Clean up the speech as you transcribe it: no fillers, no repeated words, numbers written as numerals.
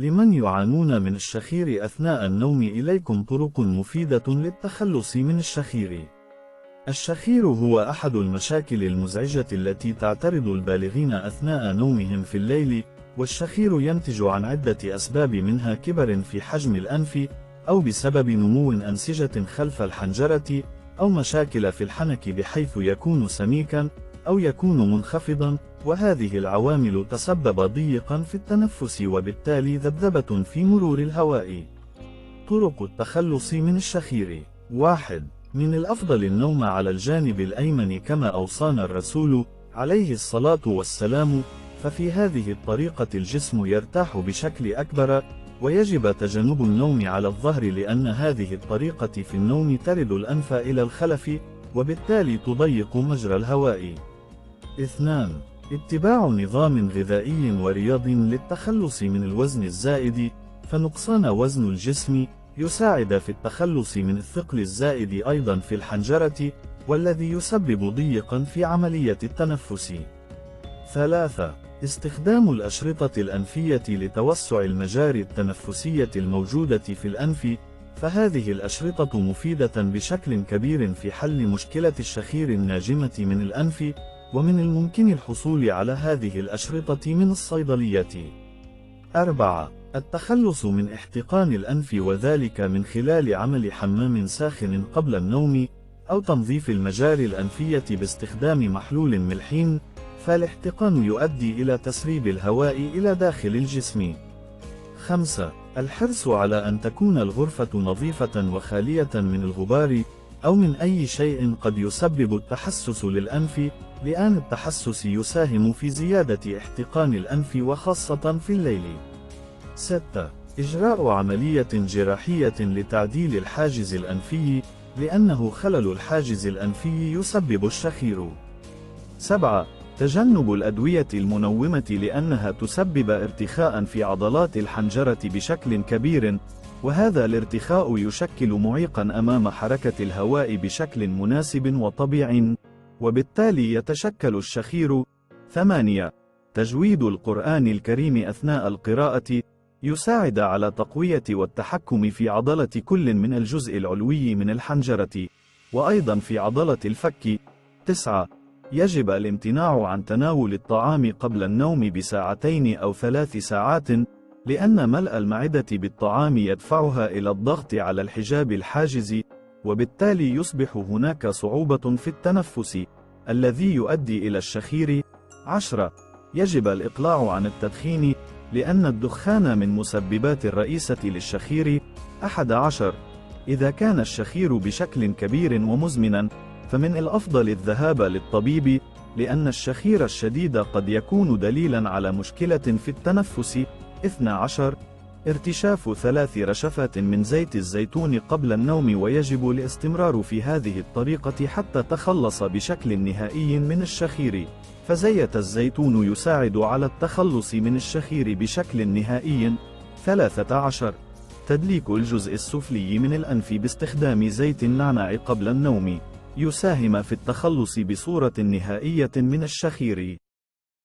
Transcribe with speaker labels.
Speaker 1: لمن يعانون من الشخير أثناء النوم إليكم طرق مفيدة للتخلص من الشخير. الشخير هو أحد المشاكل المزعجة التي تعترض البالغين أثناء نومهم في الليل، والشخير ينتج عن عدة أسباب، منها كبر في حجم الأنف، أو بسبب نمو أنسجة خلف الحنجرة، أو مشاكل في الحنك بحيث يكون سميكا أو يكون منخفضا، وهذه العوامل تسبب ضيقا في التنفس وبالتالي ذبذبة في مرور الهواء. طرق التخلص من الشخير: 1. من الأفضل النوم على الجانب الأيمن كما أوصانا الرسول عليه الصلاة والسلام، ففي هذه الطريقة الجسم يرتاح بشكل أكبر، ويجب تجنب النوم على الظهر لأن هذه الطريقة في النوم ترد الأنف إلى الخلف، وبالتالي تضيق مجرى الهواء. 2. اتباع نظام غذائي ورياضي للتخلص من الوزن الزائد، فنقصان وزن الجسم يساعد في التخلص من الثقل الزائد أيضا في الحنجرة، والذي يسبب ضيقا في عملية التنفس. 3. استخدام الأشرطة الأنفية لتوسع المجاري التنفسية الموجودة في الأنف، فهذه الأشرطة مفيدة بشكل كبير في حل مشكلة الشخير الناجمة من الأنف، ومن الممكن الحصول على هذه الأشرطة من الصيدلية. 4. التخلص من احتقان الأنف، وذلك من خلال عمل حمام ساخن قبل النوم، أو تنظيف المجاري الأنفية باستخدام محلول ملحين، فالاحتقان يؤدي إلى تسريب الهواء إلى داخل الجسم. 5. الحرص على أن تكون الغرفة نظيفة وخالية من الغبار أو من أي شيء قد يسبب التحسس للأنف، لأن التحسس يساهم في زيادة احتقان الأنف وخاصة في الليل. 6. إجراء عملية جراحية لتعديل الحاجز الأنفي، لأنه خلل الحاجز الأنفي يسبب الشخير. 7. تجنب الأدوية المنومة لأنها تسبب ارتخاء في عضلات الحنجرة بشكل كبير، وهذا الارتخاء يشكل معيقا أمام حركة الهواء بشكل مناسب وطبيعي، وبالتالي يتشكل الشخير. 8. تجويد القرآن الكريم أثناء القراءة يساعد على تقوية والتحكم في عضلة كل من الجزء العلوي من الحنجرة، وأيضا في عضلة الفك. 9. يجب الامتناع عن تناول الطعام قبل النوم بساعتين أو 3 ساعات، لأن ملء المعدة بالطعام يدفعها إلى الضغط على الحجاب الحاجز، وبالتالي يصبح هناك صعوبة في التنفس الذي يؤدي إلى الشخير. 10. يجب الإقلاع عن التدخين، لأن الدخان من مسببات الرئيسة للشخير. 11. إذا كان الشخير بشكل كبير ومزمنا، فمن الأفضل الذهاب للطبيب، لأن الشخير الشديد قد يكون دليلا على مشكلة في التنفس. 12. ارتشاف 3 رشفات من زيت الزيتون قبل النوم، ويجب الاستمرار في هذه الطريقة حتى تخلص بشكل نهائي من الشخير، فزيت الزيتون يساعد على التخلص من الشخير بشكل نهائي. 13. تدليك الجزء السفلي من الأنف باستخدام زيت النعناع قبل النوم يساهم في التخلص بصورة نهائية من الشخير.